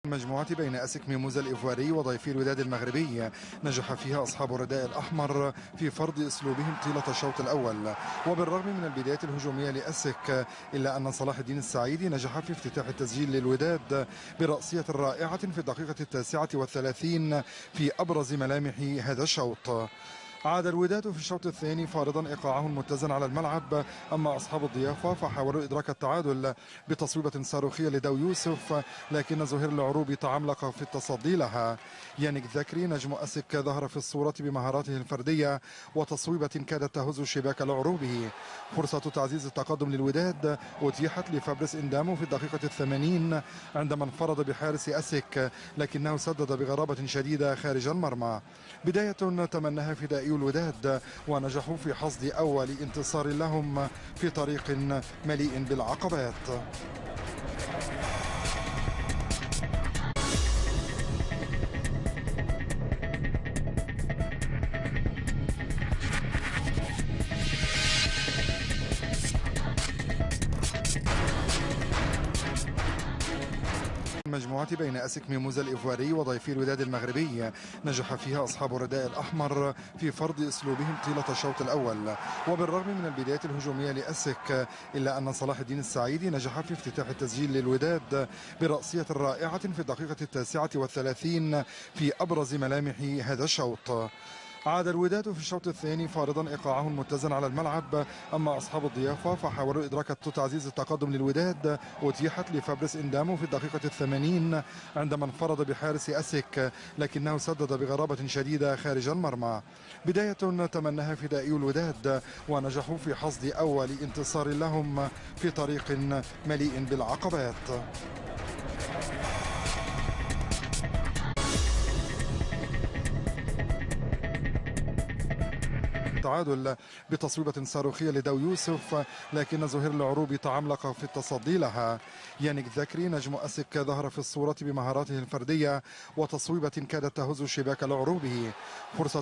المجموعة بين أسك ميموزا الإيفواري وضيفي الوداد المغربي نجح فيها أصحاب الرداء الأحمر في فرض أسلوبهم طيلة الشوط الأول، وبالرغم من البداية الهجومية لأسك إلا أن صلاح الدين السعيدي نجح في افتتاح التسجيل للوداد برأسية رائعة في الدقيقة 39 في أبرز ملامح هذا الشوط. عاد الوداد في الشوط الثاني فارضا ايقاعه المتزن على الملعب، اما اصحاب الضيافه فحاولوا ادراك التعادل بتصويبه صاروخيه لداو يوسف، لكن زهير العروبي تعملق في التصدي لها. يانيك ذكري نجم اسك ظهر في الصوره بمهاراته الفرديه وتصويبه كادت تهز شباك العروبي. فرصه تعزيز التقدم للوداد اتيحت لفابريس اندامو في الدقيقه 80 عندما انفرد بحارس اسك، لكنه سدد بغرابه شديده خارج المرمى. بدايه تمناها فدائي الوداد ونجحوا في حصد أول انتصار لهم في طريق مليء بالعقبات. المجموعة بين أسك ميموزا الإيفواري وضيفي الوداد المغربي نجح فيها أصحاب الرداء الأحمر في فرض أسلوبهم طيلة الشوط الأول، وبالرغم من البداية الهجومية لأسك إلا أن صلاح الدين السعيدي نجح في افتتاح التسجيل للوداد برأسية رائعة في الدقيقة 39 في أبرز ملامح هذا الشوط. عاد الوداد في الشوط الثاني فارضا ايقاعه المتزن على الملعب، اما اصحاب الضيافه فحاولوا ادراك تعزيز التقدم للوداد اتيحت لفابريس اندامو في الدقيقه 80 عندما انفرد بحارس اسك، لكنه سدد بغرابه شديده خارج المرمى. بدايه تمناها فدائي الوداد ونجحوا في حصد اول انتصار لهم في طريق مليء بالعقبات. تعادل بتصويبة صاروخية لداو يوسف، لكن زهير العروبي تعملق في التصدي لها. يانيك ذكري نجم أسك ظهر في الصورة بمهاراته الفردية وتصويبة كادت تهز شباك العروبي. فرصة